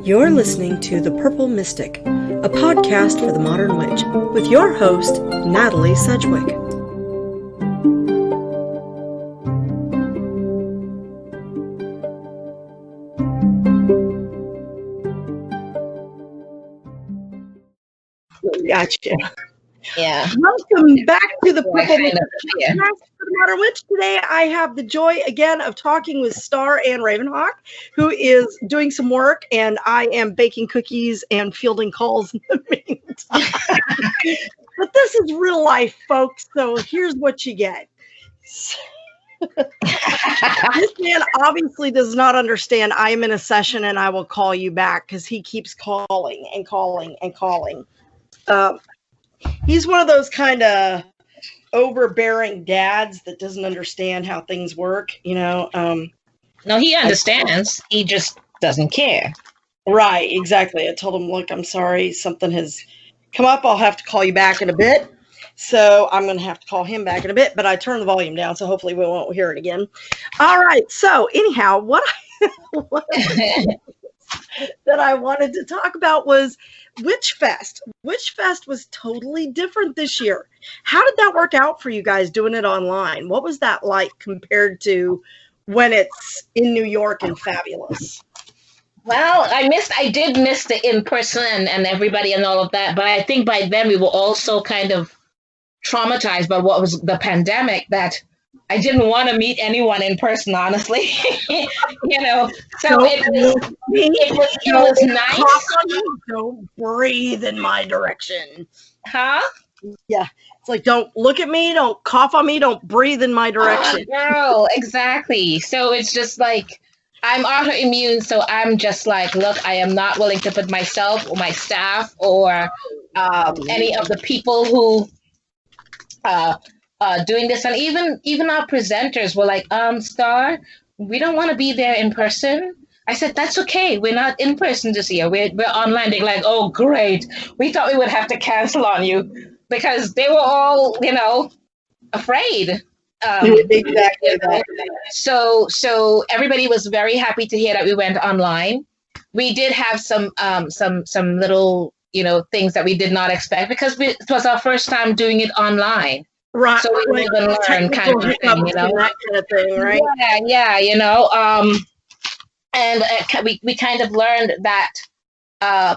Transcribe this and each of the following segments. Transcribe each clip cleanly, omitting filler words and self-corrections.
You're listening to The Purple Mystic, a podcast for the modern witch, with your host, Natalie Sedgwick. Gotcha. Yeah. Welcome back to the Purple Mystic podcast for the modern witch. Today I have the joy again of talking with Starr and Ravenhawk, who is doing some work, and I am baking cookies and fielding calls in the meantime. But this is real life, folks, so here's what you get. This man obviously does not understand I am in a session and I will call you back because he keeps calling and calling and calling. He's one of those kind of overbearing dads that doesn't understand how things work, you know. No, he understands. He just doesn't care. Right, exactly. I told him, look, I'm sorry, something has come up. I'll have to call you back in a bit. So I'm going to have to call him back in a bit, but I turned the volume down, so hopefully we won't hear it again. All right. So anyhow, what that I wanted to talk about was Witchfest. Witchfest was totally different this year. How did that work out for you guys doing it online? What was that like compared to when it's in New York and fabulous? Well, I did miss the in-person and everybody and all of that, but I think by then we were also kind of traumatized by what was the pandemic, that I didn't want to meet anyone in person, honestly. You know, so it was nice. Don't breathe in my direction. Huh? Yeah. It's like, don't look at me, don't cough on me, don't breathe in my direction. Girl, exactly. So it's just like, I'm autoimmune, so I'm just like, look, I am not willing to put myself or my staff or any of the people who doing this, and even our presenters were like, Starr, we don't want to be there in person. I said, that's okay. We're not in person this year. We're online. They're like, oh, great. We thought we would have to cancel on you, because they were all, you know, afraid. Exactly. So everybody was very happy to hear that we went online. We did have some little, you know, things that we did not expect, because it was our first time doing it online. Right. So we live and learn kind of thing, you know. That kind of thing, right? Yeah, you know. And we kind of learned that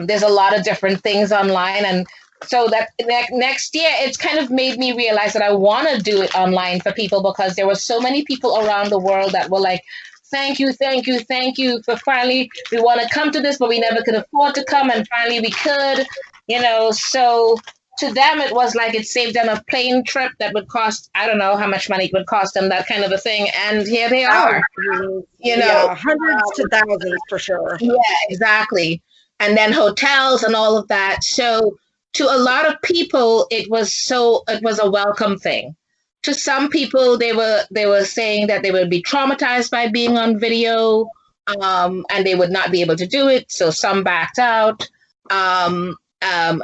there's a lot of different things online, and so that next year it's kind of made me realize that I want to do it online for people, because there were so many people around the world that were like, thank you for finally, we want to come to this, but we never could afford to come, and finally we could, you know. So to them, it was like it saved them a plane trip that would cost, I don't know how much money it would cost them, that kind of a thing. And here they are, you know, hundreds to thousands for sure. Yeah, exactly. And then hotels and all of that. So to a lot of people, it was a welcome thing. To some people, they were saying that they would be traumatized by being on video, and they would not be able to do it. So some backed out.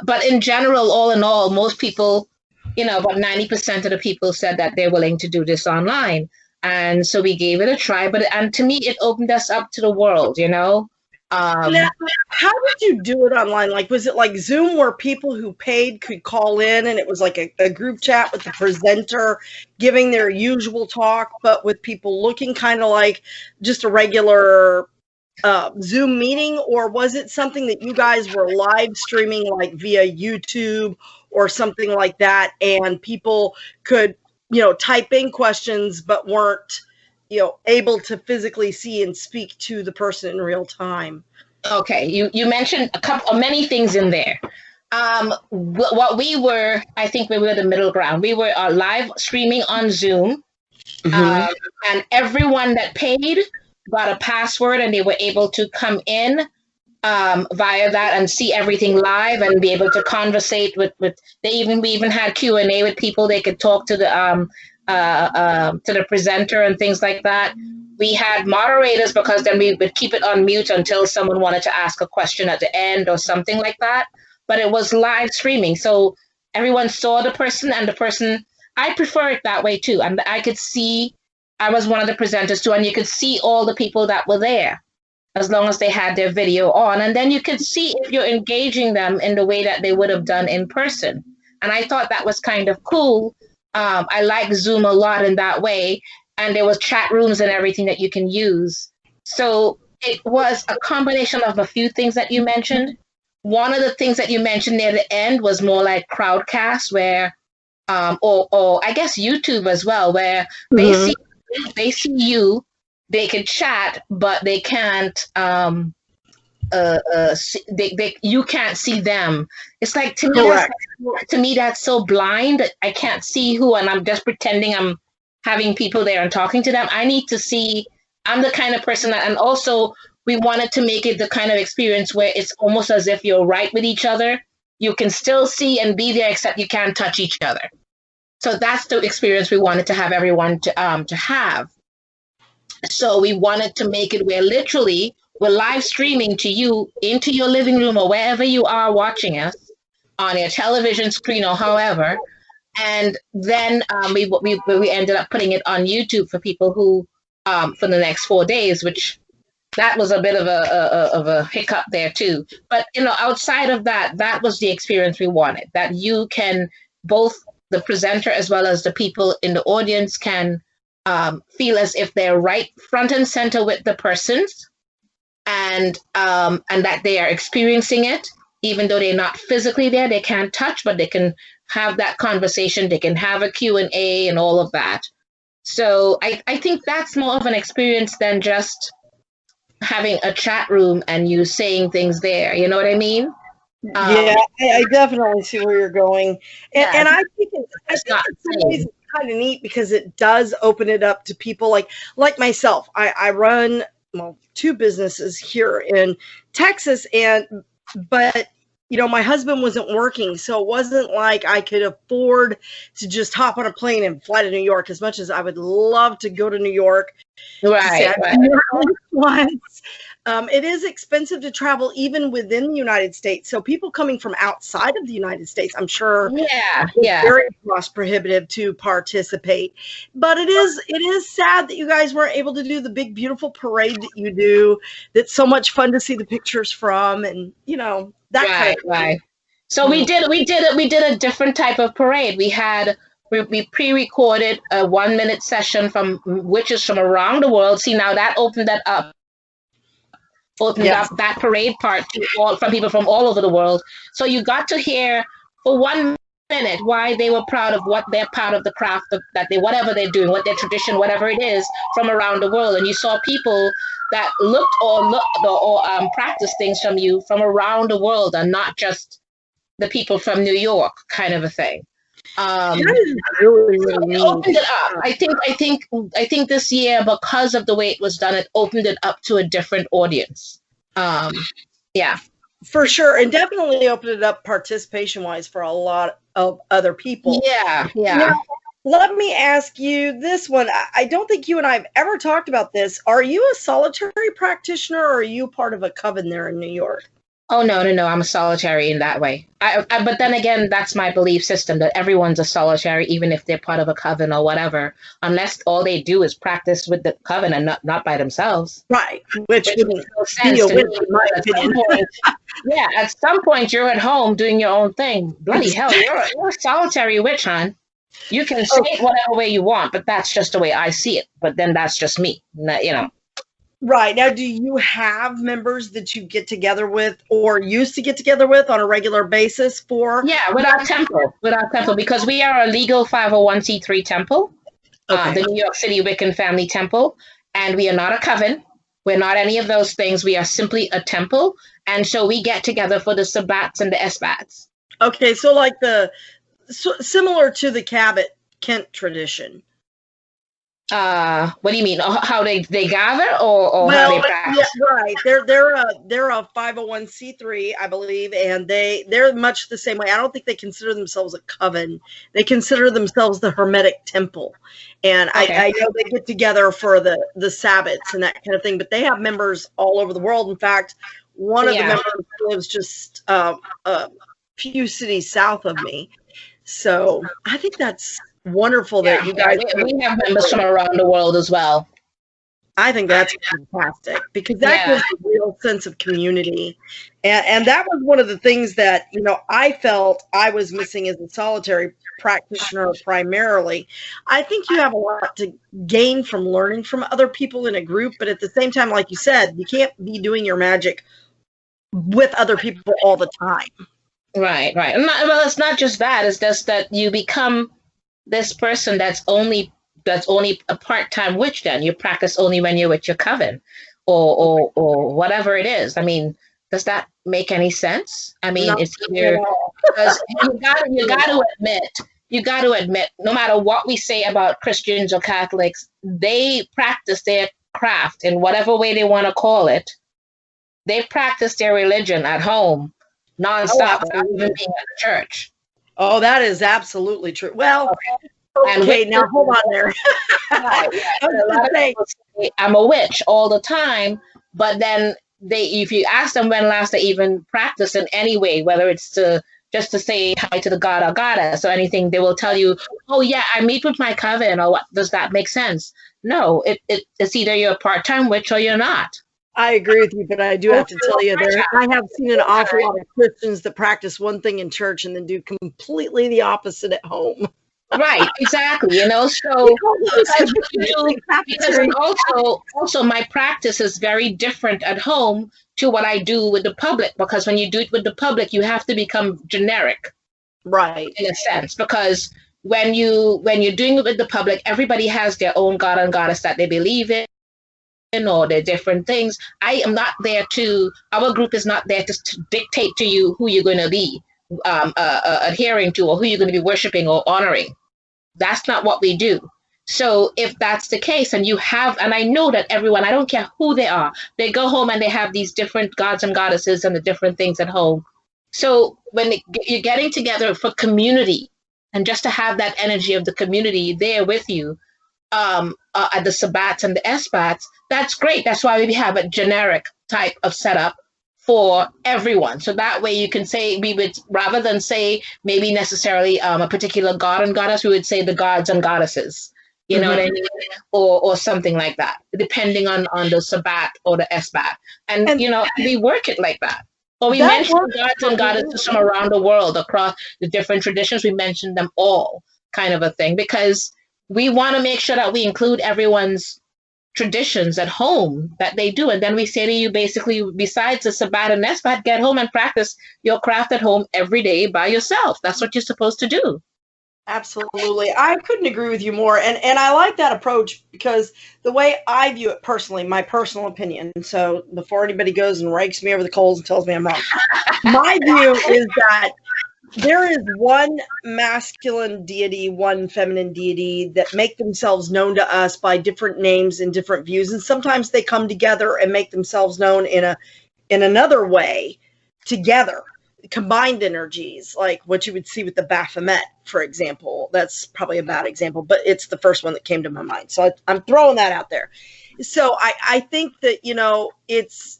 But in general, all in all, most people, you know, about 90% of the people said that they're willing to do this online. And so we gave it a try. And to me, it opened us up to the world, you know. Now, how did you do it online? Like, was it like Zoom where people who paid could call in and it was like a group chat with the presenter giving their usual talk, but with people looking kind of like just a regular Zoom meeting? Or was it something that you guys were live streaming like via YouTube or something like that, and people could, you know, type in questions but weren't, you know, able to physically see and speak to the person in real time? Okay, you mentioned many things in there. What we were, I think we were the middle ground. We were live streaming on Zoom, and everyone that paid got a password, and they were able to come in via that and see everything live and be able to conversate with we even had Q&A with people. They could talk to the presenter and things like that. We had moderators, because then we would keep it on mute until someone wanted to ask a question at the end or something like that. But it was live streaming, so everyone saw the person, and the person, I prefer it that way too. And I could see, I was one of the presenters too, and you could see all the people that were there. as long as they had their video on. And then you could see if you're engaging them in the way that they would have done in person. And I thought that was kind of cool. I like Zoom a lot in that way. And there was chat rooms and everything that you can use. So it was a combination of a few things that you mentioned. One of the things that you mentioned near the end was more like crowdcast, where, or I guess YouTube as well, where they see you, they can chat, but they can't. You can't see them. It's like to me that's so blind. I can't see who, and I'm just pretending I'm having people there and talking to them. I need to see. I'm the kind of person that, and also we wanted to make it the kind of experience where it's almost as if you're right with each other. You can still see and be there, except you can't touch each other. So that's the experience we wanted to have everyone to have. So we wanted to make it where literally we're live streaming to you into your living room or wherever you are watching us on your television screen or however. And then we ended up putting it on YouTube for people who, for the next 4 days, which that was a bit of a hiccup there too. But, outside of that, that was the experience we wanted, that you can, both the presenter as well as the people in the audience can feel as if they're right front and center with the persons, and that they are experiencing it, even though they're not physically there, they can't touch, but they can have that conversation, they can have a Q&A and all of that. So I think that's more of an experience than just having a chat room and you saying things there. You know what I mean? Yeah, I definitely see where you're going. And I think it's kind of neat because it does open it up to people like myself. I run, 2 businesses here in Texas, but my husband wasn't working, so it wasn't like I could afford to just hop on a plane and fly to New York, as much as I would love to go to New York. Right. Once. It is expensive to travel even within the United States. So people coming from outside of the United States, I'm sure, it's very cost prohibitive to participate. But it is sad that you guys weren't able to do the big, beautiful parade that you do. That's so much fun to see the pictures from, and that kind of thing. Right. So we did a different type of parade. We pre-recorded a 1-minute session from witches from around the world. See, now that opened up that parade part from people from all over the world. So you got to hear for 1 minute why they were proud of what they're part of the craft that they, whatever they're doing, what their tradition, whatever it is, from around the world. And you saw people that looked or practiced things from you from around the world, and not just the people from New York, kind of a thing. That is really, really neat. It opened it up. I think this year, because of the way it was done, it opened it up to a different audience. Yeah, for sure, and definitely opened it up participation-wise for a lot of other people. Yeah. Now, let me ask you this one. I don't think you and I have ever talked about this. Are you a solitary practitioner, or are you part of a coven there in New York? Oh, no. I'm a solitary in that way. But then again, that's my belief system, that everyone's a solitary, even if they're part of a coven or whatever, unless all they do is practice with the coven and not by themselves. Right. Which makes no sense to me, in my opinion. At some point, you're at home doing your own thing. Bloody hell, you're a solitary witch, hon. You can say it whatever way you want, but that's just the way I see it. But then that's just me, Right. Now, do you have members that you get together with or used to get together with on a regular basis for? Yeah, with our temple, because we are a legal 501c3 temple, the New York City Wiccan Family Temple, and we are not a coven. We're not any of those things. We are simply a temple, and so we get together for the Sabbats and the Esbats. Okay, so like similar to the Cabot Kent tradition. What do you mean? How they gather, or how they practice? Yeah, right. They're a 501c3, I believe, and they're much the same way. I don't think they consider themselves a coven. They consider themselves the Hermetic Temple, and I know they get together for the Sabbats and that kind of thing. But they have members all over the world. In fact, one of the members lives just a few cities south of me. So I think that's wonderful that you guys. We have members from around the world as well. I think that's fantastic because that Yeah. gives a real sense of community. And that was one of the things that, I felt I was missing as a solitary practitioner primarily. I think you have a lot to gain from learning from other people in a group, but at the same time, like you said, you can't be doing your magic with other people all the time. Right, right. Well, it's not just that. It's just that you become this person that's only a part-time witch. Then you practice only when you're with your coven, or whatever it is. I mean, does that make any sense? I mean, Not it's at either all. because you got to admit, no matter what we say about Christians or Catholics, they practice their craft in whatever way they want to call it. They practice their religion at home Oh, nonstop without even absolutely. being at church. Oh, that is absolutely true. Well, And okay, now witches, hold on there. right, yeah, I was a going lot to of say, people say I'm a witch all the time, but then if you ask them when last they even practiced in any way, whether it's just to say hi to the god or goddess or anything, they will tell you, "Oh yeah, I meet with my coven." Or what? Does that make sense? No, it's either you're a part-time witch or you're not. I agree with you, but I do have to tell you I have seen an awful lot of Christians that practice one thing in church and then do completely the opposite at home. Right, exactly. They So call those because what you do, hypocrites. because also my practice is very different at home to what I do with the public. Because when you do it with the public, you have to become generic Right. in a sense. Because when you're doing it with the public, everybody has their own god and goddess that they believe in, or their different things. I am not there to. Our group is not there to dictate to you who you're going to be adhering to, or who you're going to be worshiping or honoring. That's not what we do. So if that's the case, and I know that everyone, I don't care who they are, they go home and they have these different gods and goddesses and the different things at home. So when you're getting together for community, and just to have that energy of the community there with you, at the Sabbats and the Esbats, that's great. That's why we have a generic type of setup for everyone. So that way you can say, we would, rather than say maybe necessarily a particular god and goddess, we would say the gods and goddesses. You know what I mean? Or something like that, depending on the Sabbat or the Esbat. And, And we work it like that. Or we that mention works gods for and me. goddesses from around the world, across the different traditions. We mention them all, kind of a thing, because we want to make sure that we include everyone's traditions at home that they do. And then we say to you, basically, besides the Sabbat and Esbat, get home and practice your craft at home every day by yourself. That's what you're supposed to do. Absolutely. I couldn't agree with you more. And I like that approach because the way I view it personally, my personal opinion, so before anybody goes and rakes me over the coals and tells me I'm wrong, my view is that there is one masculine deity, one feminine deity that make themselves known to us by different names and different views. And sometimes they come together and make themselves known in another way together, combined energies, like what you would see with the Baphomet, for example. That's probably a bad example, but it's the first one that came to my mind. So I'm throwing that out there. So I think that, it's,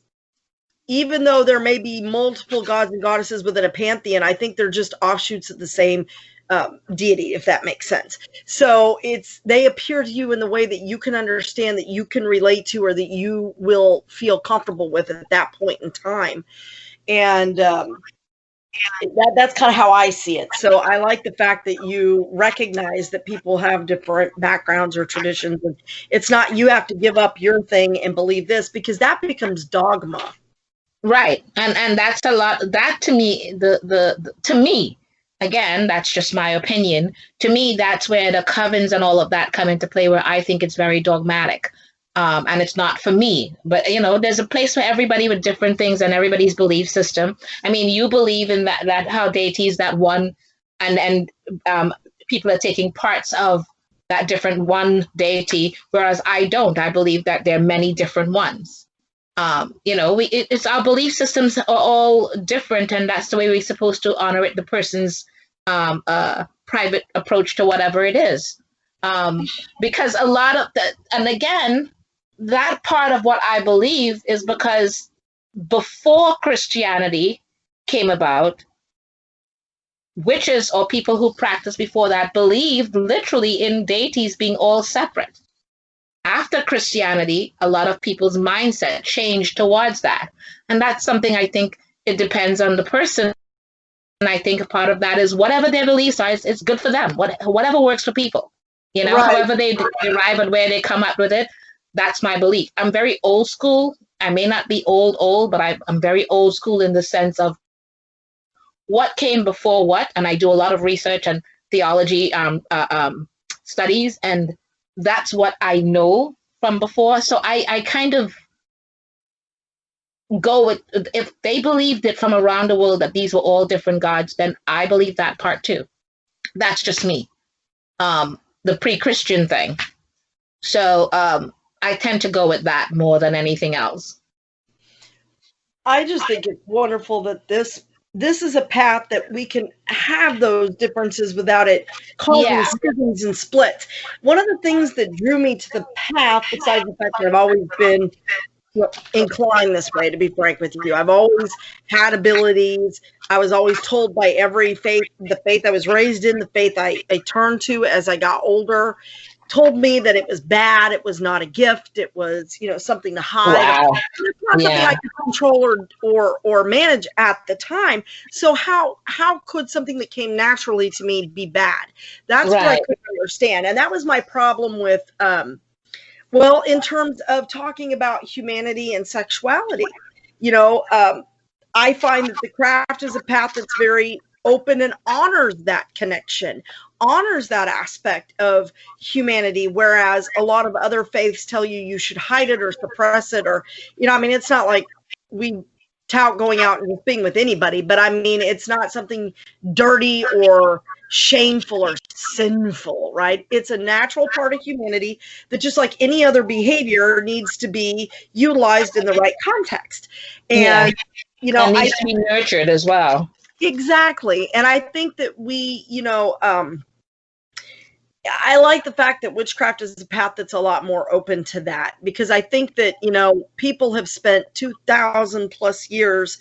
even though there may be multiple gods and goddesses within a pantheon, I think they're just offshoots of the same deity, if that makes sense. So they appear to you in the way that you can understand, that you can relate to, or that you will feel comfortable with at that point in time. And that's kind of how I see it. So I like the fact that you recognize that people have different backgrounds or traditions. And it's not you have to give up your thing and believe this, because that becomes dogma. Right. And that's a lot. That to me, to me, again, that's just my opinion. To me, that's where the covens and all of that come into play, where I think it's very dogmatic. And it's not for me. But there's a place for everybody with different things and everybody's belief system. I mean, you believe in that how deities that one, and people are taking parts of that different one deity, whereas I don't. I believe that there are many different ones. It's our belief systems are all different, and that's the way we're supposed to honor it. The person's private approach to whatever it is, because a lot of that, and again, that part of what I believe is because before Christianity came about, witches or people who practiced before that believed literally in deities being all separate. after Christianity, a lot of people's mindset changed towards that. And that's something I think it depends on the person. And I think a part of that is whatever their beliefs are, it's good for them. Whatever works for people. You know, Right. however they arrive at where they come up with it, that's my belief. I'm very old school. I may not be old, but I'm very old school in the sense of what came before what. And I do a lot of research and theology studies, and that's what I know from before. So I kind of go with, if they believed it from around the world that these were all different gods, then I believe that part too. That's just me. The pre-Christian thing. So I tend to go with that more than anything else. I just think it's wonderful that this is a path that we can have those differences without it causing schisms and splits. One of the things that drew me to the path, besides the fact that I've always been inclined this way, to be frank with you, I've always had abilities. I was always told by every faith, the faith I was raised in, the faith I turned to as I got older, told me that it was bad. It was not a gift. It was, something to hide. Wow. It's not something I could control or manage at the time. So how could something that came naturally to me be bad? That's what I couldn't understand. And that was my problem with, in terms of talking about humanity and sexuality, I find that the craft is a path that's very open and honors that connection, honors that aspect of humanity, whereas a lot of other faiths tell you should hide it or suppress it, or, it's not like we tout going out and being with anybody, but it's not something dirty or shameful or sinful, right? It's a natural part of humanity that, just like any other behavior, needs to be utilized in the right context. And, it needs to be nurtured as well. Exactly. And I think that I like the fact that witchcraft is a path that's a lot more open to that, because I think that, people have spent 2,000 plus years,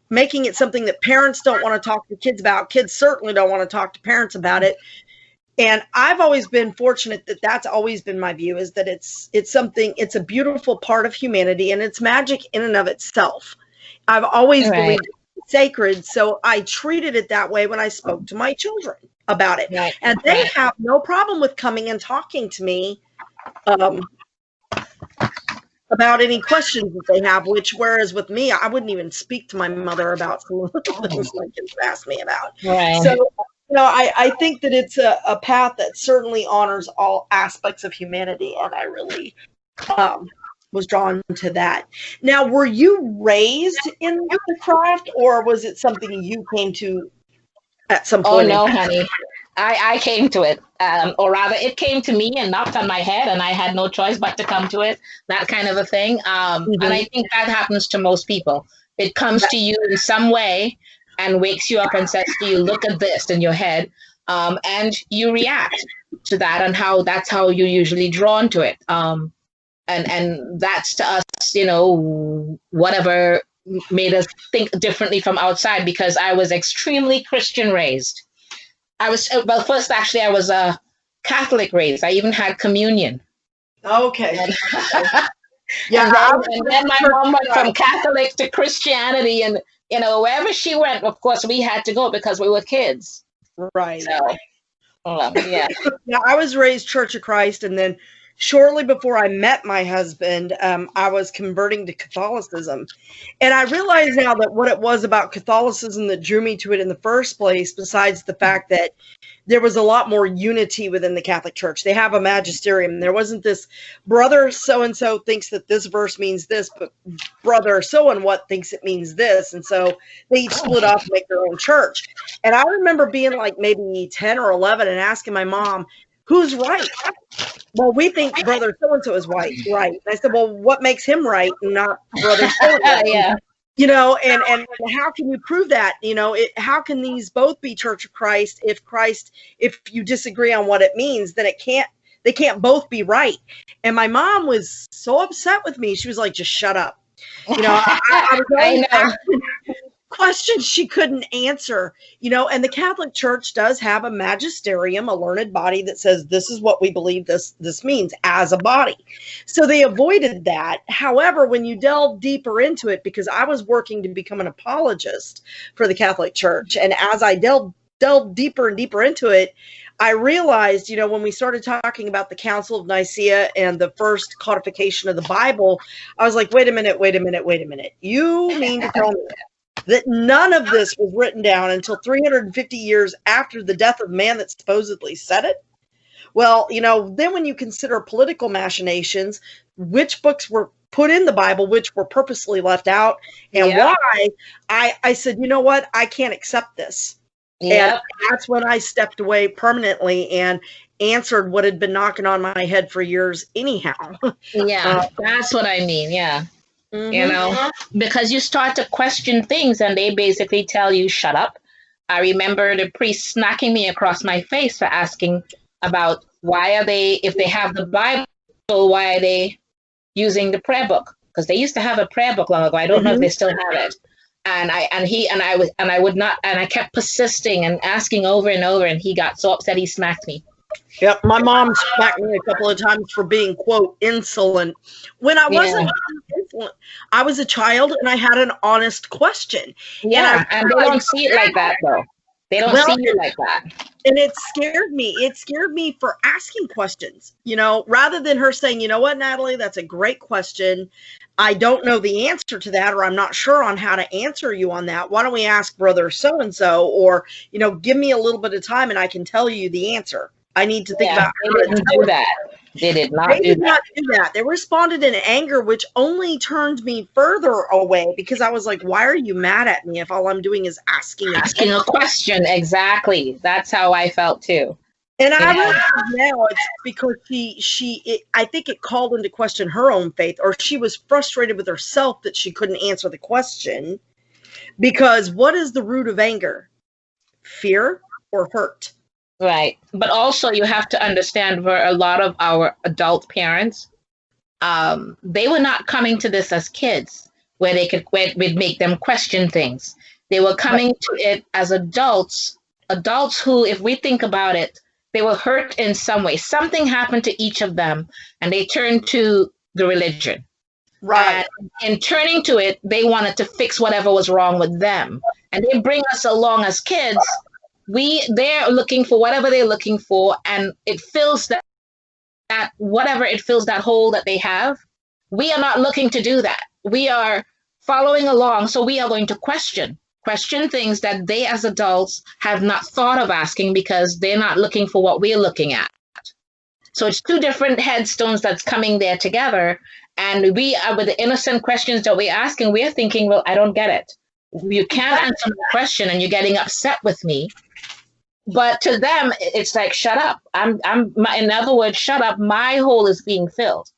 making it something that parents don't want to talk to kids about. Kids certainly don't want to talk to parents about it. And I've always been fortunate that that's always been my view, is that it's a beautiful part of humanity, and it's magic in and of itself. I've always believed it's sacred. So I treated it that way when I spoke to my children about it. And they have no problem with coming and talking to me about any questions that they have, whereas with me, I wouldn't even speak to my mother about some of the things my kids asked me about. So, I think that it's a path that certainly honors all aspects of humanity, and I really was drawn to that. Now, were you raised in the craft, or was it something you came to at some point? Oh, no, honey. I came to it, or rather it came to me and knocked on my head, and I had no choice but to come to it, that kind of a thing. And I think that happens to most people. It comes to you in some way and wakes you up and says to you, look at this in your head, and you react to that, and that's how you're usually drawn to it. And that's to us, whatever made us think differently from outside, because I was extremely Christian raised. I was a Catholic raised. I even had communion. Okay. And then my mom went from Catholic to Christianity, and wherever she went, of course, we had to go because we were kids. Right. So, yeah. Yeah, I was raised Church of Christ, and then shortly before I met my husband, I was converting to Catholicism. And I realize now that what it was about Catholicism that drew me to it in the first place, besides the fact that there was a lot more unity within the Catholic Church. They have a magisterium. There wasn't this brother so-and-so thinks that this verse means this, but brother so-and-what thinks it means this. And so they each split off and make their own church. And I remember being like maybe 10 or 11 and asking my mom, who's right? Well, we think brother so-and-so is right. And I said, well, what makes him right and not brother so-and-so? Yeah. And how can you prove that? How can these both be Church of Christ? If you disagree on what it means, then they can't both be right. And my mom was so upset with me. She was like, just shut up. I was always asking questions she couldn't answer, and the Catholic Church does have a magisterium, a learned body that says this is what we believe this means as a body. So they avoided that. However, when you delve deeper into it, because I was working to become an apologist for the Catholic Church, and as I delved deeper and deeper into it, I realized, when we started talking about the Council of Nicaea and the first codification of the Bible, I was like, wait a minute. You mean to tell me that none of this was written down until 350 years after the death of man that supposedly said it? Well, then when you consider political machinations, which books were put in the Bible, which were purposely left out, and why, I said, you know what? I can't accept this. Yep. And that's when I stepped away permanently and answered what had been knocking on my head for years anyhow. Yeah, that's what I mean. Yeah. Mm-hmm. Because you start to question things and they basically tell you, shut up. I remember the priest smacking me across my face for asking about if they have the Bible, why are they using the prayer book? Because they used to have a prayer book long ago. I don't know if they still have it. And I kept persisting and asking over and over, and he got so upset he smacked me. Yep, my mom smacked me a couple of times for being, quote, insolent. When I wasn't insolent, I was a child and I had an honest question. Yeah, and they don't see it like that, though. They don't see you like that. And it scared me. It scared me for asking questions, rather than her saying, you know what, Natalie, that's a great question. I don't know the answer to that, or I'm not sure on how to answer you on that. Why don't we ask brother so-and-so, or, give me a little bit of time and I can tell you the answer. I need to think about how to do that. They did not do that. They responded in anger, which only turned me further away, because I was like, why are you mad at me if all I'm doing is asking a question? Exactly. That's how I felt too. And I realize now it's because I think it called into question her own faith, or she was frustrated with herself that she couldn't answer the question. Because what is the root of anger? Fear or hurt? Right. But also you have to understand, for a lot of our adult parents, they were not coming to this as kids where we'd make them question things. They were coming to it as adults who, if we think about it, they were hurt in some way. Something happened to each of them and they turned to the religion. Right. And in turning to it, they wanted to fix whatever was wrong with them. And they bring us along as kids. They're looking for whatever they're looking for, and it fills that whatever it fills that hole that they have. We are not looking to do that. We are following along, so we are going to question things that they as adults have not thought of asking, because they're not looking for what we're looking at. So it's two different headstones that's coming there together, and we are, with the innocent questions that we're asking, we're thinking, well, I don't get it. You can't answer my question and you're getting upset with me. But to them, it's like, shut up. In other words, shut up. My hole is being filled.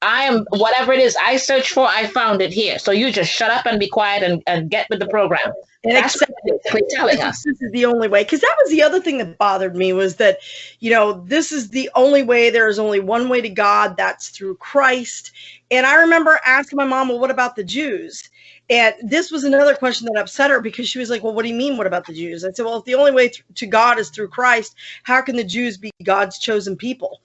I am, whatever it is I searched for, I found it here. So you just shut up and be quiet and get with the program. And that's what they're telling us. This is the only way. Because that was the other thing that bothered me, was that, this is the only way. There is only one way to God. That's through Christ. And I remember asking my mom, well, what about the Jews? And this was another question that upset her, because she was like, well, what do you mean, what about the Jews? I said, well, if the only way to God is through Christ, how can the Jews be God's chosen people?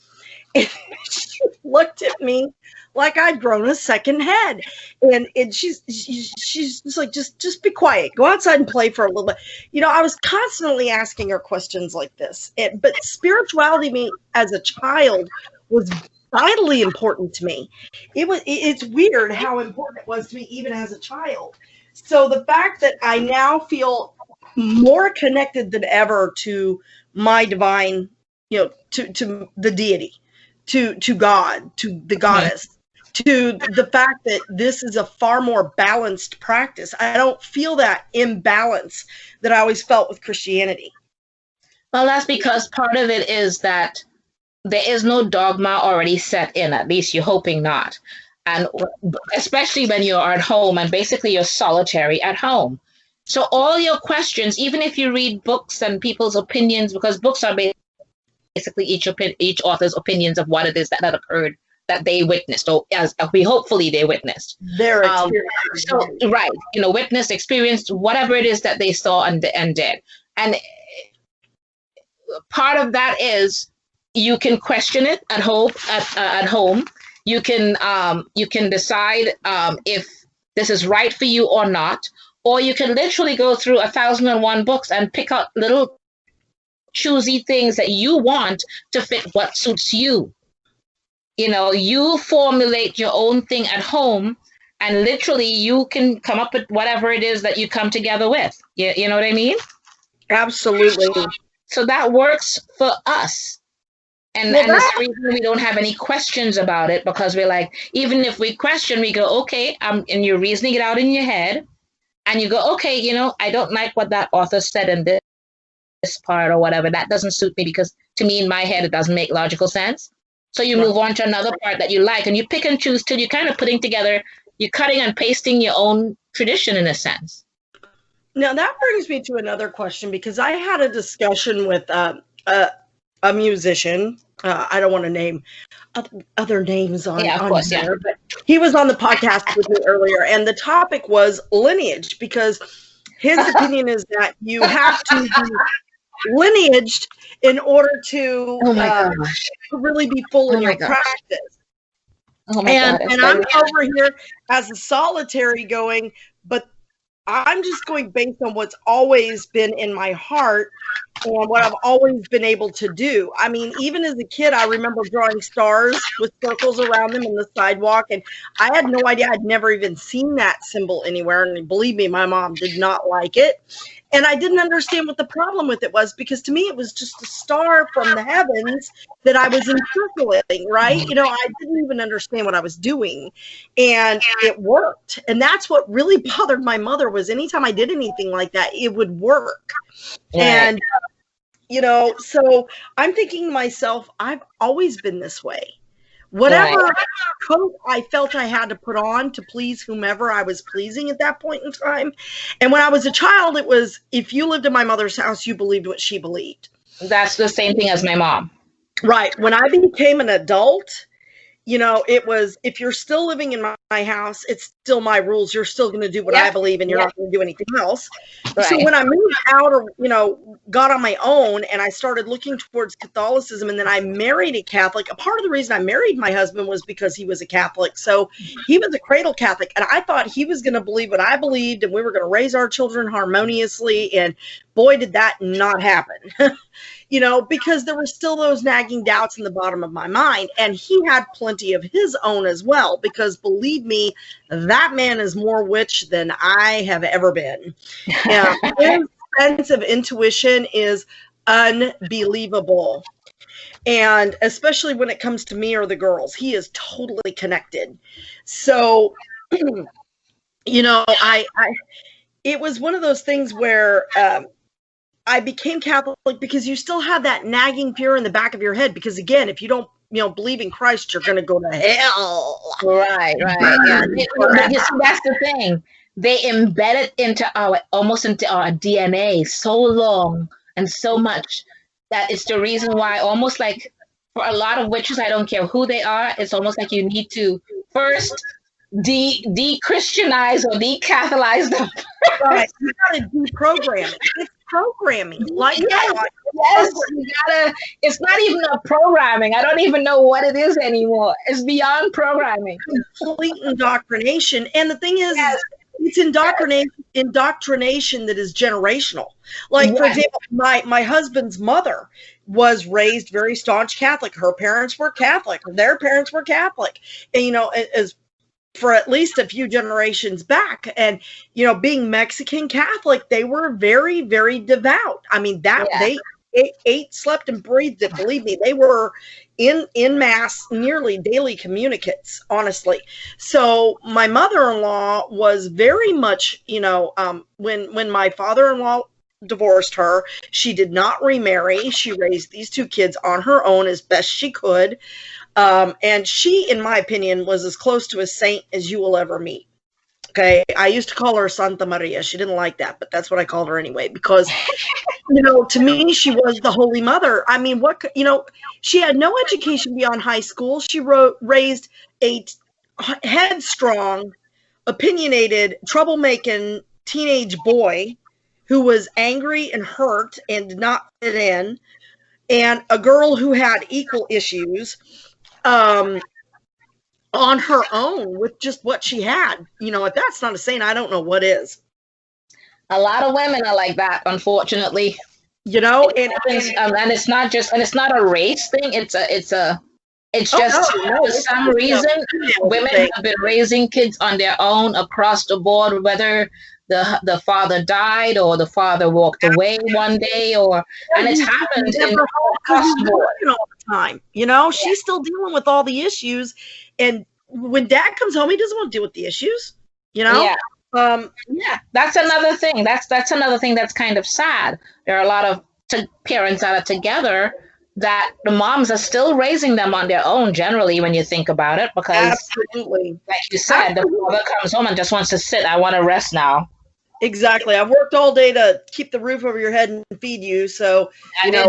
And she looked at me like I'd grown a second head. And she's just like, just be quiet. Go outside and play for a little bit. I was constantly asking her questions like this. But spirituality, me as a child, was vitally important to me. It's weird how important it was to me even as a child. So the fact that I now feel more connected than ever to my divine, to the deity, to God, to the goddess, to the fact that this is a far more balanced practice. I don't feel that imbalance that I always felt with Christianity. Well, that's because part of it is that there is no dogma already set in, at least you're hoping not. And especially when you're at home and basically you're solitary at home. So all your questions, even if you read books and people's opinions, because books are basically each author's opinions of what it is that occurred that they witnessed, or as we hopefully they witnessed. Their experience. So right, witnessed, experienced, whatever it is that they saw and did. And part of that is you can question it at home. At home, you can decide if this is right for you or not, or you can literally go through 1,001 books and pick out little choosy things that you want to fit what suits you. You formulate your own thing at home, and literally you can come up with whatever it is that you come together with. You know what I mean? Absolutely. So that works for us. And that's the reason we don't have any questions about it, because we're like, even if we question, we go, okay, and you're reasoning it out in your head, and you go, okay, I don't like what that author said in this part or whatever. That doesn't suit me, because to me, in my head, it doesn't make logical sense. So you move on to another part that you like, and you pick and choose till you're kind of putting together, you're cutting and pasting your own tradition in a sense. Now that brings me to another question, because I had a discussion with a musician. I don't want to name other names on there, but he was on the podcast with me earlier, and the topic was lineage, because his opinion is that you have to be lineaged in order to really be full in your practice. And I'm over here as a solitary going, but I'm just going based on what's always been in my heart and what I've always been able to do. I mean, even as a kid, I remember drawing stars with circles around them in the sidewalk, and I had no idea. I'd never even seen that symbol anywhere, and believe me, my mom did not like it. And I didn't understand what the problem with it was, because to me, it was just a star from the heavens that I was encircling, right? I didn't even understand what I was doing, and it worked. And that's what really bothered my mother, was anytime I did anything like that, it would work. Right. And, so I'm thinking to myself, I've always been this way. Whatever coat I felt I had to put on to please whomever I was pleasing at that point in time. And when I was a child, it was, if you lived in my mother's house, you believed what she believed. That's the same thing as my mom. Right. When I became an adult, it was, if you're still living in my house, it's still my rules. You're still going to do what I believe, and you're not going to do anything else. Right. So when I moved out, or, got on my own, and I started looking towards Catholicism, and then I married a Catholic. A part of the reason I married my husband was because he was a Catholic. So he was a cradle Catholic, and I thought he was going to believe what I believed, and we were going to raise our children harmoniously. And boy, did that not happen. Because there were still those nagging doubts in the bottom of my mind. And he had plenty of his own as well, because believe me, that man is more witch than I have ever been. His sense of intuition is unbelievable. And especially when it comes to me or the girls, he is totally connected. So, it was one of those things where, I became Catholic because you still have that nagging fear in the back of your head. Because again, if you don't, believe in Christ, you're going to go to hell. Right. Yeah. But you see, that's the thing. They embed it into almost into our DNA so long and so much that it's the reason why, almost like for a lot of witches, I don't care who they are, it's almost like you need to first de-Christianize or de-Catholize them. Right. You got to deprogram it. It's programming. Like, yes, you gotta, it's not even a programming. I don't even know what it is anymore. It's beyond programming. Complete indoctrination. And the thing is, it's indoctrination that is generational. Like, for example, my husband's mother was raised very staunch Catholic. Her parents were Catholic. Their parents were Catholic. And, as for at least a few generations back. And, being Mexican Catholic, they were very, very devout. I mean, they ate, slept, and breathed it. Believe me, they were in mass, nearly daily communicants, honestly. So my mother-in-law was very much, when my father-in-law divorced her, she did not remarry. She raised these two kids on her own as best she could. And she, in my opinion, was as close to a saint as you will ever meet. Okay. I used to call her Santa Maria. She didn't like that, but that's what I called her anyway, because To me, she was the Holy Mother. I mean, she had no education beyond high school. She raised a headstrong, opinionated, troublemaking teenage boy who was angry and hurt and did not fit in, and a girl who had equal issues on her own with just what she had. If that's not a saint, I don't know what is. A lot of women are like that, unfortunately. And it's not a race thing. It's just for some reason women have been raising kids on their own across the board, whether the father died or the father walked away one day, and it's happened across the board all the time. She's still dealing with all the issues, and when dad comes home, he doesn't want to deal with the issues. Yeah. That's another thing. That's another thing that's kind of sad. There are a lot of parents that are together that the moms are still raising them on their own, generally, when you think about it, because absolutely, like you said, the father comes home and just wants to sit. I want to rest now. Exactly. I've worked all day to keep the roof over your head and feed you, so I have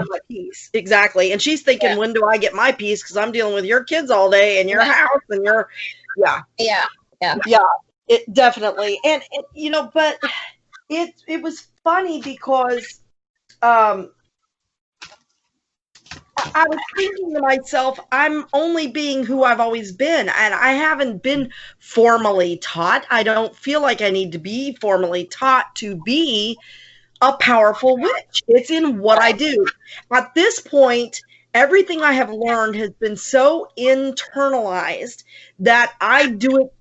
my peace. Exactly. And she's thinking, when do I get my peace? Because I'm dealing with your kids all day and your house and your It definitely, and but it was funny because I was thinking to myself, I'm only being who I've always been, and I haven't been formally taught. I don't feel like I need to be formally taught to be a powerful witch. It's in what I do. At this point, everything I have learned has been so internalized that I do it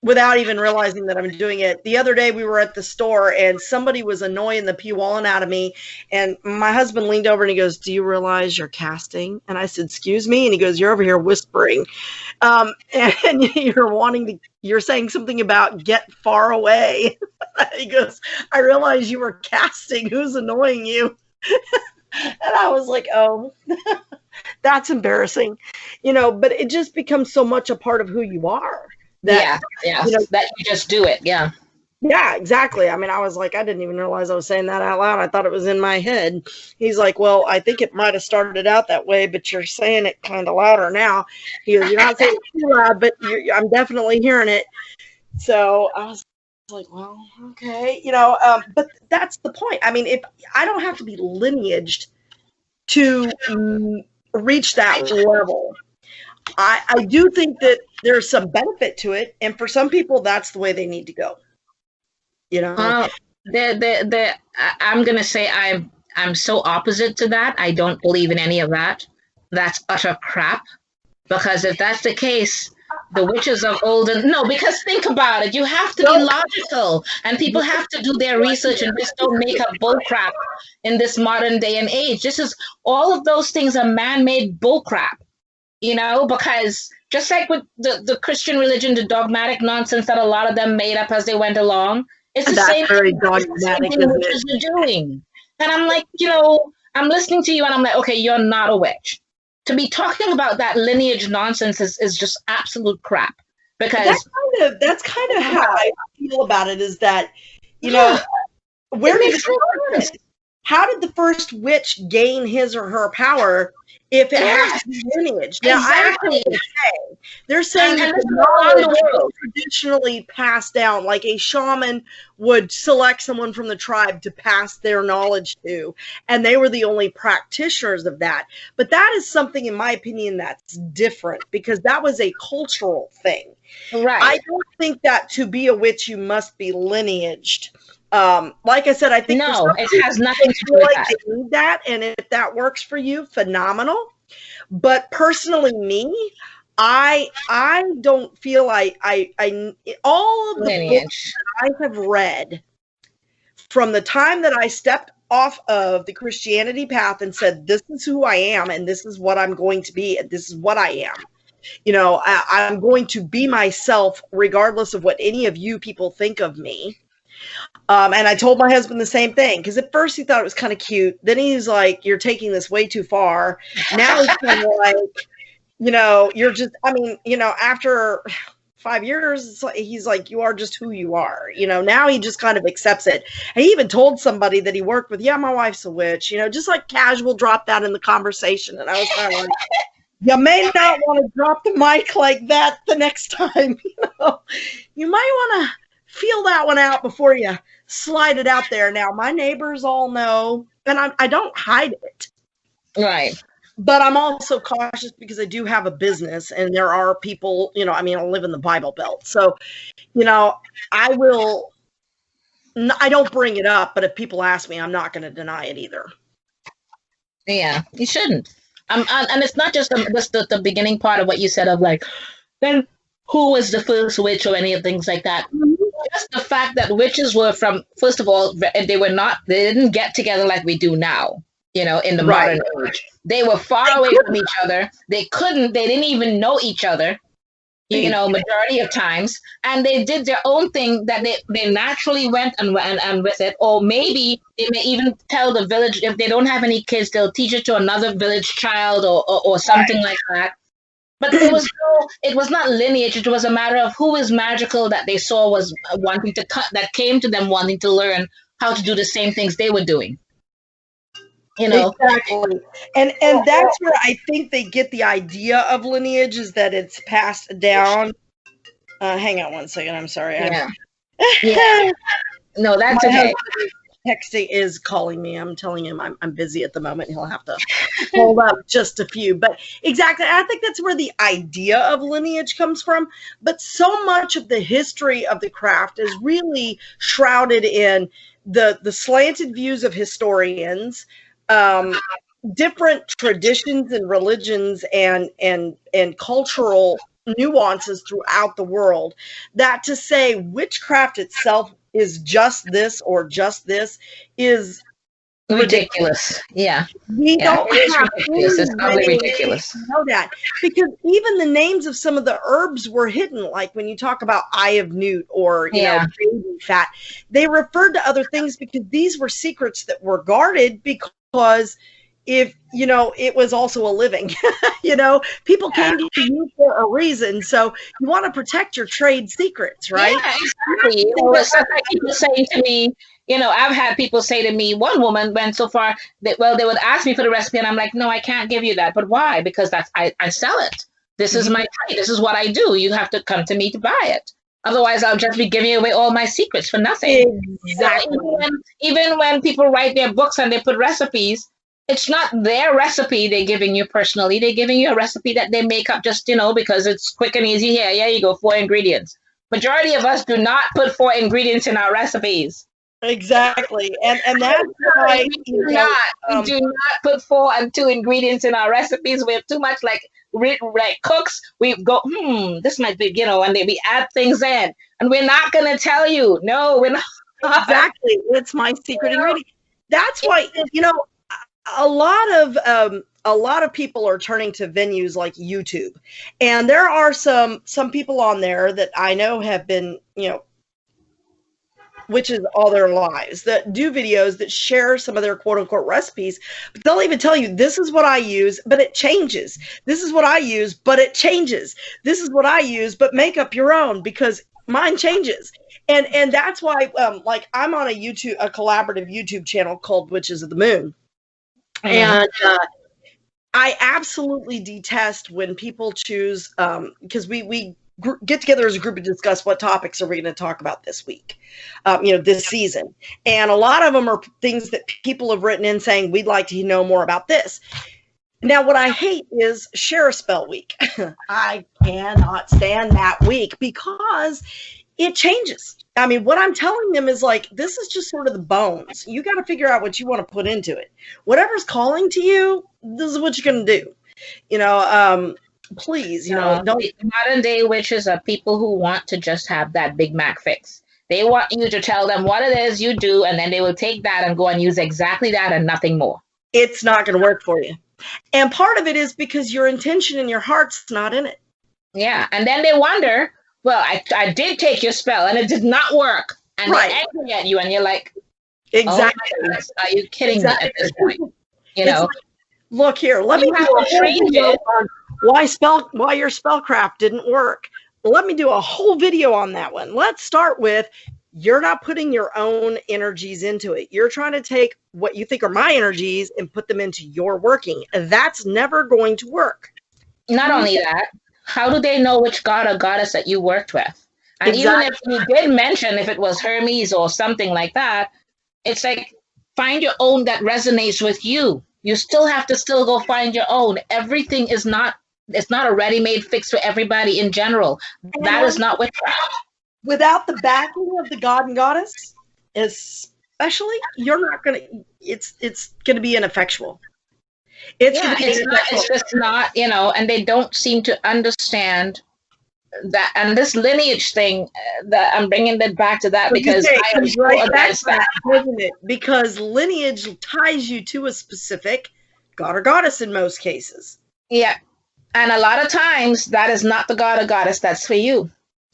without even realizing that I'm doing it. The other day we were at the store and somebody was annoying the P-Wallen out of me, and my husband leaned over and he goes, "Do you realize you're casting?" And I said, "Excuse me?" And he goes, "You're over here whispering. And you're saying something about get far away." He goes, "I realize you were casting. Who's annoying you?" And I was like, oh, that's embarrassing. But it just becomes so much a part of who you are. That you just do it. Yeah, exactly. I mean, I was like, I didn't even realize I was saying that out loud. I thought it was in my head. He's like, "Well, I think it might have started out that way, but you're saying it kind of louder now." He goes, "You're not saying it too loud, but I'm definitely hearing it." So I was like, well, okay, but that's the point. I mean, if I don't have to be lineaged to reach that level, I do think that there's some benefit to it, and for some people, that's the way they need to go. I'm gonna say I'm so opposite to that. I don't believe in any of that. That's utter crap. Because if that's the case, the witches of olden, no, because think about it. You have to be logical, and people have to do their research and just don't make up bull crap in this modern day and age. This is all of those things are man-made bull crap. Because just like with the Christian religion, the dogmatic nonsense that a lot of them made up as they went along, it's the same thing witches are doing. And I'm like, I'm listening to you and I'm like, okay, you're not a witch. To be talking about that lineage nonsense is just absolute crap. Because that's kind of how I feel about it, is that, where did it start? How did the first witch gain his or her power if it has to be lineage? Now, exactly. They're saying that the knowledge was traditionally passed down, like a shaman would select someone from the tribe to pass their knowledge to, and they were the only practitioners of that. But that is something, in my opinion, that's different, because that was a cultural thing. Right. I don't think that to be a witch, you must be lineaged. Like I said, I think it has nothing to do with that. They need that, and if that works for you, phenomenal. But personally, me, I don't feel I all of the lineage books that I have read from the time that I stepped off of the Christianity path and said, "This is who I am, and this is what I'm going to be, and this is what I am." I'm going to be myself regardless of what any of you people think of me. And I told my husband the same thing, because at first he thought it was kind of cute. Then he's like, "You're taking this way too far." Now he's kind of like, you're just, after 5 years, it's like, he's like, you are just who you are. Now he just kind of accepts it. And he even told somebody that he worked with, yeah, my wife's a witch, just like casual drop that in the conversation. And I was kind of like, you may not want to drop the mic like that the next time. You might want to feel that one out before you slide it out there. Now, my neighbors all know, and I don't hide it. Right. But I'm also cautious because I do have a business, and there are people, I live in the Bible Belt. So, I don't bring it up, but if people ask me, I'm not going to deny it either. Yeah, you shouldn't. And it's not just the beginning part of what you said of like, then who was the first witch or any of things like that. Just the fact that witches were from, first of all, they didn't get together like we do now, in the modern age. They were far away from each other. They didn't even know each other, majority of times. And they did their own thing that they naturally went and with it. Or maybe they may even tell the village, if they don't have any kids, they'll teach it to another village child or something like that. But it was not lineage. It was a matter of who is magical that they saw was wanting to that came to them wanting to learn how to do the same things they were doing. Exactly. And that's where I think they get the idea of lineage, is that it's passed down. Hang on one second. I'm sorry. Yeah. No, that's okay. Texting is calling me. I'm telling him I'm busy at the moment. He'll have to hold up just a few. But exactly, I think that's where the idea of lineage comes from. But so much of the history of the craft is really shrouded in the slanted views of historians, different traditions and religions and cultural nuances throughout the world, that to say witchcraft itself is just this or just this is ridiculous. Yeah. We don't have ridiculous. It's totally ridiculous. Know that, because even the names of some of the herbs were hidden. Like when you talk about eye of newt or baby fat, they referred to other things because these were secrets that were guarded, because if it was also a living. People came to you for a reason, so you want to protect your trade secrets, right? Yeah, exactly. It's like people saying to me, I've had people say to me, one woman went so far that, they would ask me for the recipe, and I'm like, no, I can't give you that. But why? Because I sell it. This is my trade. This is what I do. You have to come to me to buy it. Otherwise, I'll just be giving away all my secrets for nothing. Exactly. Even when people write their books and they put recipes, it's not their recipe they're giving you personally. They're giving you a recipe that they make up just, because it's quick and easy. Here, you go, 4 ingredients. Majority of us do not put 4 ingredients in our recipes. Exactly. And that's why we do not put 4 and 2 ingredients in our recipes. We have too much like cooks. We go, this might be, and we add things in. And we're not going to tell you. No, we're not. Exactly. It's my secret ingredient. That's why, a lot of people are turning to venues like YouTube, and there are some people on there that I know have been, witches all their lives, that do videos that share some of their quote unquote recipes, but they'll even tell you, this is what I use, but it changes. This is what I use, but it changes. This is what I use, but make up your own because mine changes. And that's why, like, I'm on a collaborative YouTube channel called Witches of the Moon. And I absolutely detest when people choose, because we get together as a group and discuss what topics are we going to talk about this week, this season. And a lot of them are things that people have written in saying, we'd like to know more about this. Now, what I hate is Share a Spell Week. I cannot stand that week because it changes. I mean, what I'm telling them is like, this is just sort of the bones. You got to figure out what you want to put into it. Whatever's calling to you, this is what you're going to do. Please, don't. Modern day witches are people who want to just have that Big Mac fix. They want you to tell them what it is you do, and then they will take that and go and use exactly that and nothing more. It's not going to work for you. And part of it is because your intention in your heart's not in it. Yeah. And then they wonder, well, I did take your spell and it did not work. And they're angry at you and you're like, exactly. Oh my goodness, are you kidding me at this point? Like, look here, let me do a whole video on why your spellcraft didn't work. let me do a whole video on that one. Let's start with, you're not putting your own energies into it. You're trying to take what you think are my energies and put them into your working. That's never going to work. Not only that, how do they know which god or goddess that you worked with? And Exactly. even if you did mention if it was Hermes or something like that, it's like, find your own that resonates with you. You still have to still go find your own. Everything is not, it's not a ready-made fix for everybody in general. That is not witchcraft. Without the backing of the god and goddess, especially, you're not gonna. It's gonna be ineffectual. It's Yeah, gonna be it's not, ineffectual. it's just not, you know, and they don't seem to understand that. And this lineage thing, that I'm bringing it back to that, because I am so right back against to that. doesn't it? Because lineage ties you to a specific god or goddess in most cases. Yeah. And a lot of times that is not the god or goddess that's for you.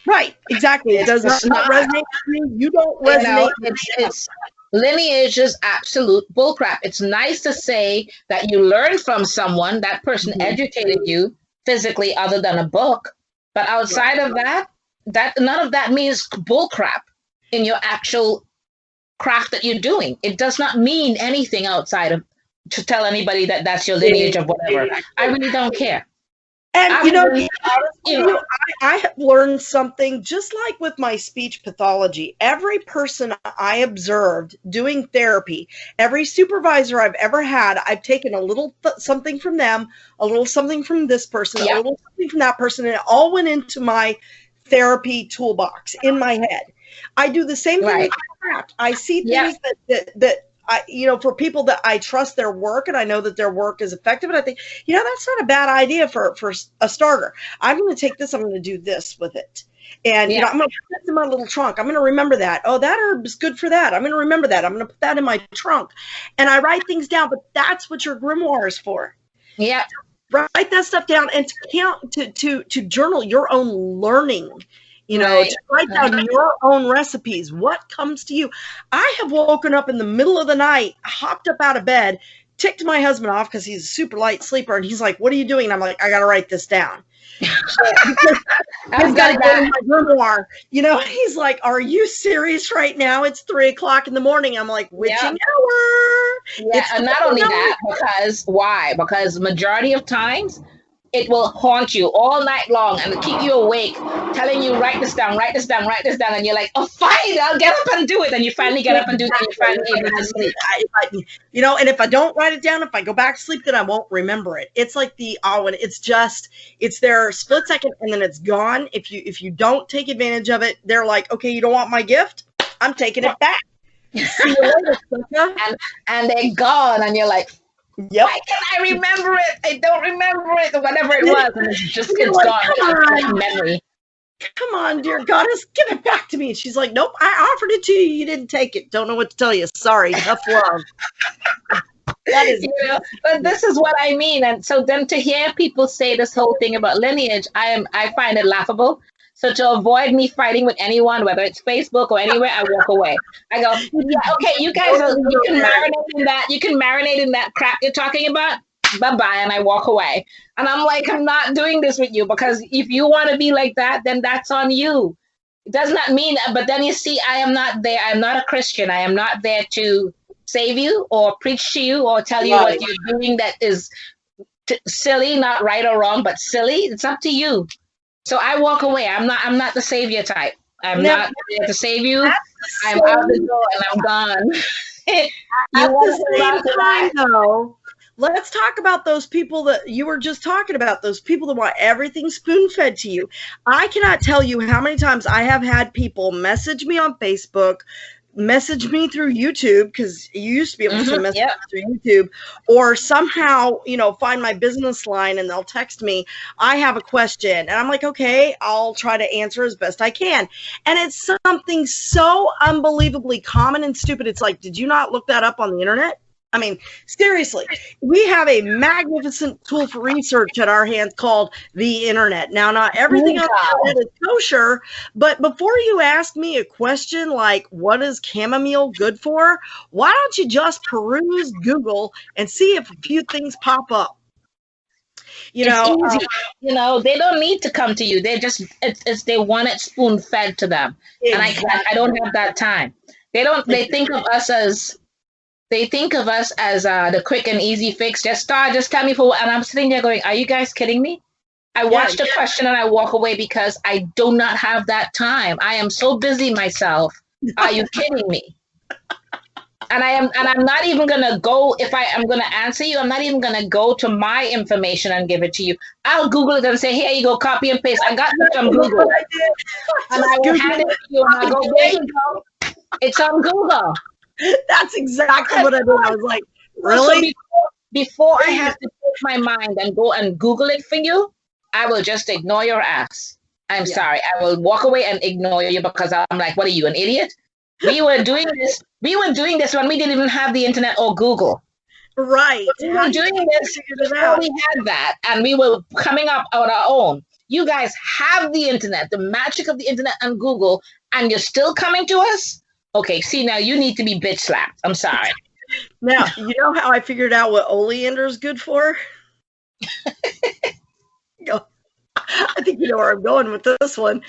Right, exactly. It does It's not not. resonate with you. You don't You resonate know, with it's lineage is absolute bullcrap. It's nice to say that you learned from someone, that person educated you physically other than a book, but outside of that, that none of that means bullcrap in your actual craft that you're doing. It does not mean anything outside of to tell anybody that that's your lineage of whatever. I really don't care. And I'm you know, really, you know, I have learned something, just like with my speech pathology. Every person I observed doing therapy, every supervisor I've ever had, I've taken a little something from them, a little something from this person, a Yep. little something from that person, and it all went into my therapy toolbox in my head. I do the same thing Right. with craft. I see Yep. things that I, you know, for people that I trust their work and I know that their work is effective, and I think, you know, that's not a bad idea for a starter. I'm going to take this. I'm going to do this with it. And, you know, Yeah. I'm going to put this in my little trunk. I'm going to remember that. Oh, that herb is good for that. I'm going to remember that. I'm going to put that in my trunk. And I write things down, but that's what your grimoire is for. Yep. Write that stuff down and to count, to journal your own learning. You know, Right. to write down your own recipes. What comes to you? I have woken up in the middle of the night, hopped up out of bed, ticked my husband off because he's a super light sleeper, and he's like, "What are you doing?" And I'm like, "I got to write this down." I've got to go in my grimoire. You know, he's like, "Are you serious right now? It's 3:00 in the morning." I'm like, "Witching hour." Yeah, and not only that, because why? Because majority of times it will haunt you all night long and keep you awake, telling you, write this down, write this down, write this down, and you're like, oh, fine, I'll get up and do it, and you finally get up and do it, and you finally able to sleep. You know, and if I don't write it down, if I go back to sleep, then I won't remember it. It's like the when it's just, it's their split second and then it's gone. If you don't take advantage of it, they're like, okay, you don't want my gift? I'm taking it back. See you later, sucker. And they're gone, and you're like, yep. Why can't I remember it? I don't remember it, or whatever it was, and it's like, gone. Come on. Memory. Come on, dear goddess, give it back to me. And she's like, nope, I offered it to you. You didn't take it. Don't know what to tell you. Sorry. Tough love. That is, you know, but this is what I mean. And so then to hear people say this whole thing about lineage, I find it laughable. So to avoid me fighting with anyone, whether it's Facebook or anywhere, I walk away. I go, yeah, okay, you guys you can marinate in that. You can marinate in that crap you're talking about. Bye-bye. And I walk away. And I'm like, I'm not doing this with you, because if you want to be like that, then that's on you. It does not mean, but then you see, I am not there. I'm not a Christian. I am not there to save you or preach to you or tell you what you're doing that is silly, not right or wrong, but silly. It's up to you. So I walk away. I'm not the savior type. I'm not there to save you. I'm out the door and I'm gone. At the same time, though, let's talk about those people that you were just talking about, those people that want everything spoon-fed to you. I cannot tell you how many times I have had people message me on Facebook, message me through YouTube, because you used to be able to message me through YouTube, or somehow, you know, find my business line and they'll text me, I have a question. And I'm like, okay, I'll try to answer as best I can. And it's something so unbelievably common and stupid. It's like, did you not look that up on the internet? I mean, seriously, we have a magnificent tool for research at our hands called the internet. Now, not everything on the internet is kosher, but before you ask me a question like, what is chamomile good for? Why don't you just peruse Google and see if a few things pop up? It's easy. They don't need to come to you. They just they want it spoon fed to them, and I don't have that time. They think of us as the quick and easy fix. Just tell me for what, and I'm sitting there going, are you guys kidding me? I watch the question and I walk away because I do not have that time. I am so busy myself. Are you kidding me? And I'm not even gonna go, if I am gonna answer you, I'm not even gonna go to my information and give it to you. I'll Google it and say, here you go, copy and paste. I got it from Google. And I will hand it to you and I go, there you go. It's on Google. That's exactly what I did. I was like, really? So before I have to take my mind and go and Google it for you, I will just ignore your ass. I'm sorry. I will walk away and ignore you because I'm like, what are you, an idiot? We were doing this when we didn't even have the internet or Google. Right. We were doing this before we had that, and we were coming up on our own. You guys have the internet, the magic of the internet and Google, and you're still coming to us? Okay, see, now you need to be bitch slapped. I'm sorry. Now, you know how I figured out what oleander is good for? I think you know where I'm going with this one.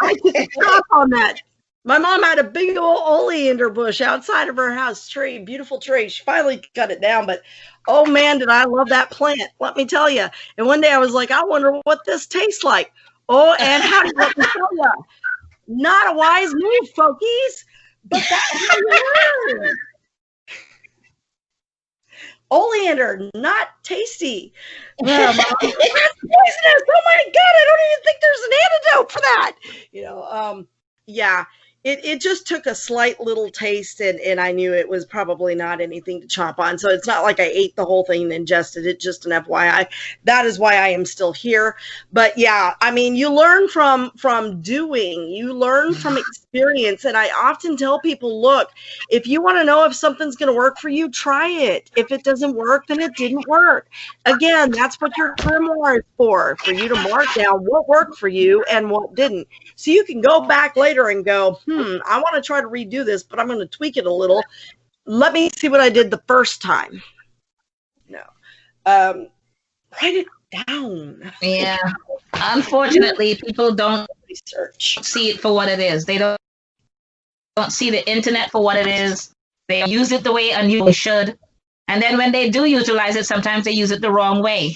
I took a top on that. My mom had a big old oleander bush outside of her house tree, beautiful tree. She finally cut it down, but oh man, did I love that plant. Let me tell you. And one day I was like, I wonder what this tastes like. Oh, and how do you let me tell you? Not a wise move, folkies, but that's how you learn. Oleander, not tasty. That's poisonous. Oh my God, I don't even think there's an antidote for that. Yeah. It just took a slight little taste, and I knew it was probably not anything to chomp on. So it's not like I ate the whole thing and ingested it, just an FYI. That is why I am still here. But yeah, I mean, you learn from doing, you learn from experience. And I often tell people, look, if you want to know if something's going to work for you, try it. If it doesn't work, then it didn't work. Again, that's what your grimoire is for you to mark down what worked for you and what didn't. So you can go back later and go, I want to try to redo this, but I'm going to tweak it a little. Let me see what I did the first time. No. Write it down. Yeah. Unfortunately, people don't see it for what it is. They don't see the internet for what it is. They use it the way you should. And then when they do utilize it, sometimes they use it the wrong way.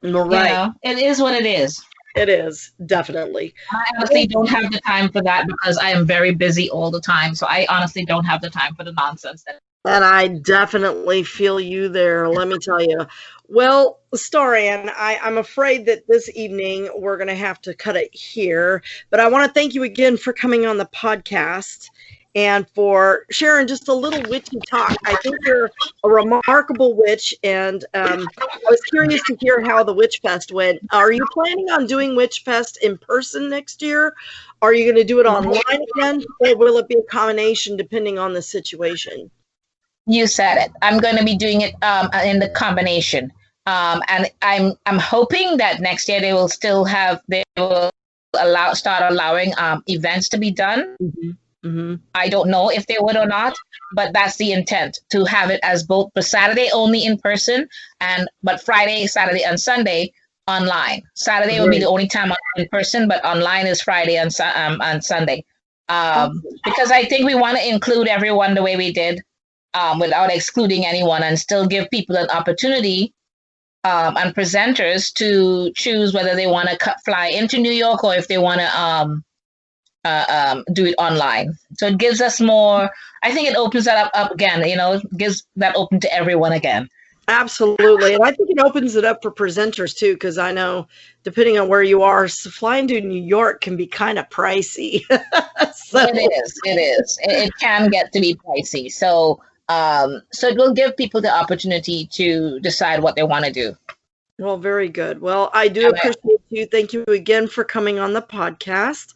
Right. It is what it is. It is, definitely. I honestly don't have the time for that because I am very busy all the time. So I honestly don't have the time for the nonsense. And I definitely feel you there, let me tell you. Well, Starr, I'm afraid that this evening we're going to have to cut it here. But I want to thank you again for coming on the podcast and for sharing just a little witchy talk. I think you're a remarkable witch, and I was curious to hear how the Witchfest went. Are you planning on doing Witchfest in person next year? Are you going to do it online again, or will it be a combination depending on the situation? You said it. I'm going to be doing it in the combination, and I'm hoping that next year they will start allowing events to be done. Mm-hmm. Mm-hmm. I don't know if they would or not, but that's the intent, to have it as both for Saturday only in person, but Friday, Saturday, and Sunday online. Saturday will be the only time in person, but online is Friday and Sunday. Because I think we want to include everyone the way we did, without excluding anyone, and still give people an opportunity and presenters to choose whether they want to fly into New York or if they want to do it online. So it gives us more, I think it opens that up again, gives that open to everyone again. Absolutely. And I think it opens it up for presenters too, because I know depending on where you are, flying to New York can be kind of pricey. So. It is. It can get to be pricey. So it will give people the opportunity to decide what they want to do. Well, very good. Well, I do appreciate you. Thank you again for coming on the podcast.